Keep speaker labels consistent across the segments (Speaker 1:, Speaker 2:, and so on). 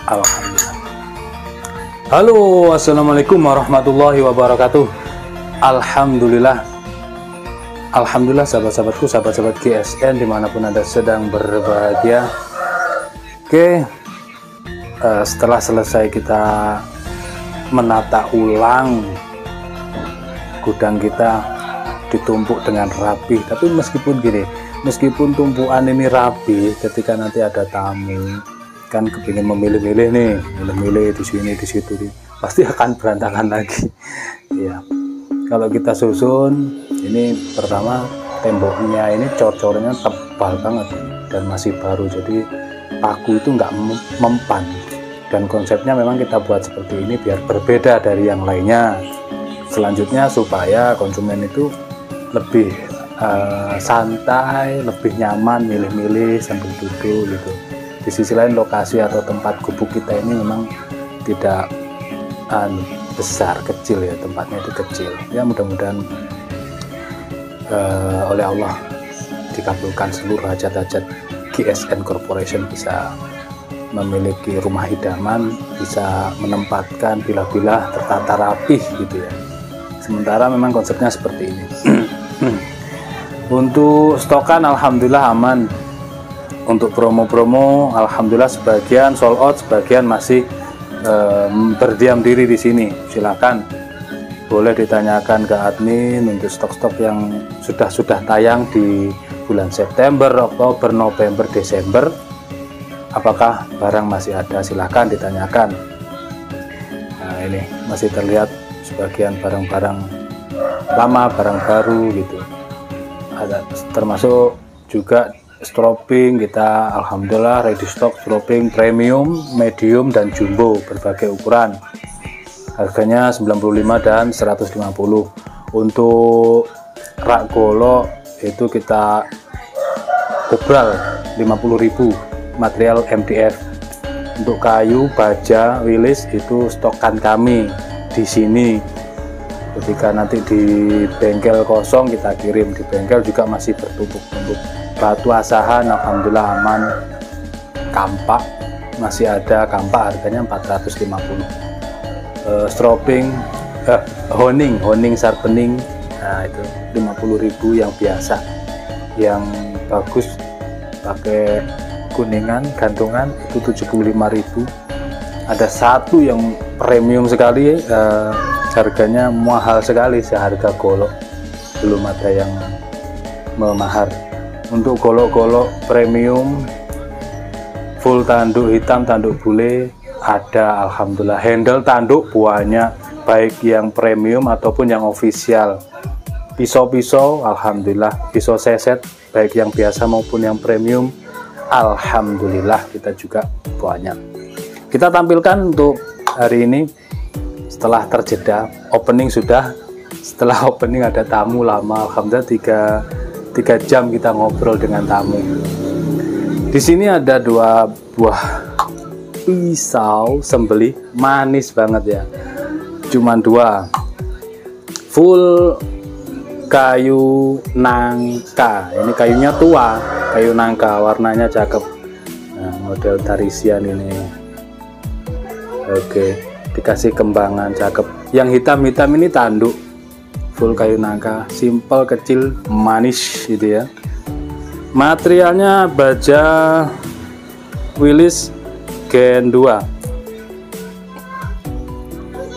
Speaker 1: Alhamdulillah. Halo, assalamualaikum warahmatullahi wabarakatuh. Alhamdulillah, alhamdulillah sahabat-sahabatku, sahabat-sahabat GSN dimanapun anda sedang berbahagia. Oke, setelah selesai kita menata ulang gudang kita, ditumpuk dengan rapi. Tapi meskipun gini, meskipun tumpuan ini rapi, ketika nanti ada tamu kan kepingin memilih-milih nih, milih-milih di sini di situ, pasti akan berantakan lagi. Ya, kalau kita susun ini, pertama temboknya ini cor-cornya tebal banget dan masih baru, jadi paku itu nggak mempan, dan konsepnya memang kita buat seperti ini biar berbeda dari yang lainnya. Selanjutnya supaya konsumen itu lebih santai, lebih nyaman milih-milih sambil duduk gitu. Di sisi lain lokasi atau tempat gubuk kita ini memang tidak besar, kecil ya, tempatnya itu kecil ya. Mudah-mudahan oleh Allah dikabulkan seluruh hajat-hajat GSN Corporation, bisa memiliki rumah idaman, bisa menempatkan bila-bila tertata rapih gitu ya. Sementara memang konsepnya seperti ini. Untuk stokan alhamdulillah aman. Untuk promo-promo alhamdulillah sebagian sold out, sebagian masih berdiam diri di sini. Silakan boleh ditanyakan ke admin untuk stok-stok yang sudah tayang di bulan September, Oktober, November, Desember. Apakah barang masih ada? Silakan ditanyakan. Nah, ini masih terlihat sebagian barang-barang lama, barang baru gitu. Ada termasuk juga stroping kita alhamdulillah ready stock, stroping premium, medium dan jumbo berbagai ukuran. Harganya 95 dan 150. Untuk rak golok itu kita obral 50.000, material MDF. Untuk kayu, baja, wilis itu stokan kami di sini. Ketika nanti di bengkel kosong kita kirim, di bengkel juga masih bertumpuk-tumpuk. Batu asahan alhamdulillah aman. Kampak masih ada, kampak harganya 450. Stroping honing sharpening, nah itu 50.000 yang biasa. Yang bagus pakai kuningan gantungan itu 75.000. Ada satu yang premium sekali, harganya mahal sekali, seharga golok, belum ada yang memahar. Untuk golok-golok premium full tanduk hitam, tanduk bule ada alhamdulillah. Handle tanduk banyak, baik yang premium ataupun yang official. Pisau-pisau alhamdulillah, pisau seset baik yang biasa maupun yang premium alhamdulillah kita juga banyak. Kita tampilkan untuk hari ini. Setelah terjeda opening, setelah opening ada tamu lama, alhamdulillah 3 jam kita ngobrol dengan tamu. Di sini ada 2 buah pisau sembelih manis banget ya, cuman 2, full kayu nangka. Ini kayunya tua, kayu nangka, warnanya cakep. Nah, model tarisian ini. Oke, dikasih kembangan cakep. Yang hitam-hitam ini tanduk, full kayu nangka, simple, kecil, manis gitu ya. Materialnya baja wilis Gen 2,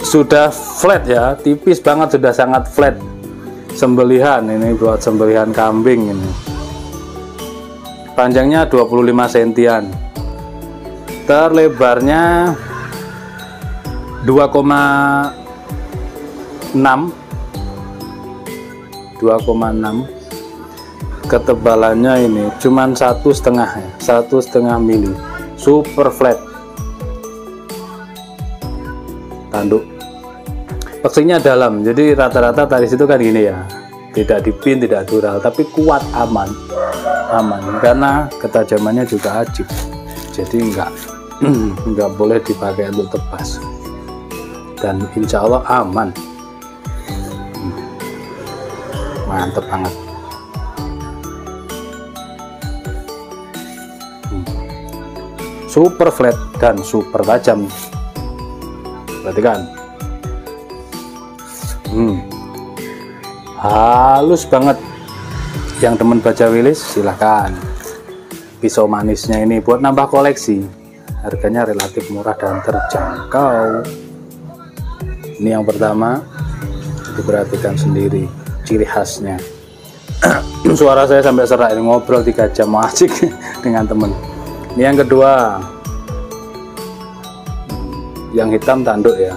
Speaker 1: sudah flat ya, tipis banget, sudah sangat flat. Sembelihan ini buat sembelihan kambing ini. Panjangnya 25 sentian, terlebarnya 2,6, ketebalannya ini cuman 1,5 mili, super flat. Tanduk paksingnya dalam, jadi rata-rata tali situ kan gini ya, tidak dipin, tidak dural, tapi kuat, aman karena ketajamannya juga ajib, jadi nggak boleh dipakai untuk tebas, dan insya Allah aman. Mantep banget. super flat dan super tajam. Perhatikan, halus banget. Yang teman baja Willys silahkan. Pisau manisnya ini buat nambah koleksi, harganya relatif murah dan terjangkau. Ini yang pertama, diperhatikan sendiri ciri khasnya. Suara saya sampai serak ini, ngobrol 3 jam asik dengan temen. Ini yang kedua, yang hitam tanduk ya,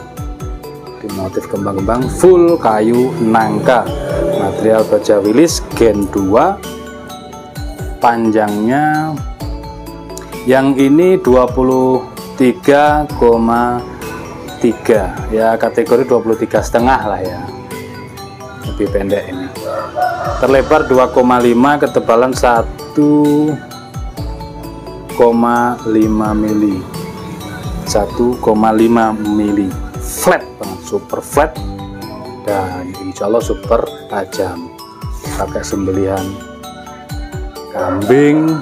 Speaker 1: di motif kembang-kembang full kayu nangka, material baja Willys Gen 2. Panjangnya yang ini 23,3 ya, kategori 23,5 lah ya, lebih pendek ini. Terlebar 2,5, ketebalan 1,5 mili, 1,5 mili, flat banget, super flat, dan insya Allah super tajam. Pakai sembelihan kambing,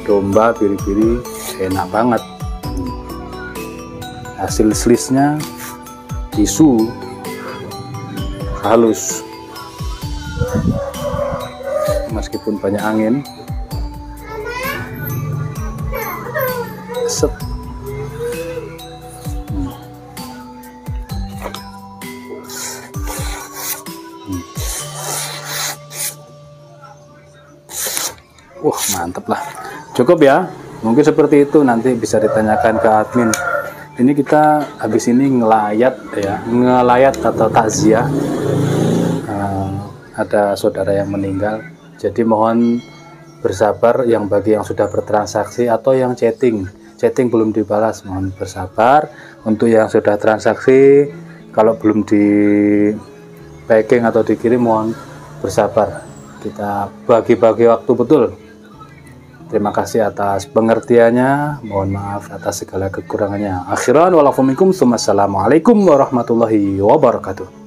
Speaker 1: domba, biri-biri, enak banget. Hasil slisnya tisu halus, meskipun banyak angin. Set. Mantep lah, cukup ya, mungkin seperti itu. Nanti bisa ditanyakan ke admin. Ini kita habis ini ngelayat ya, ngelayat atau takziah, ada saudara yang meninggal. Jadi mohon bersabar yang bagi yang sudah bertransaksi atau yang chatting belum dibalas, mohon bersabar. Untuk yang sudah transaksi, kalau belum di packing atau dikirim, mohon bersabar, kita bagi-bagi waktu betul. Terima kasih atas pengertiannya, mohon maaf atas segala kekurangannya. Akhiran walafuminkum, assalamualaikum warahmatullahi wabarakatuh.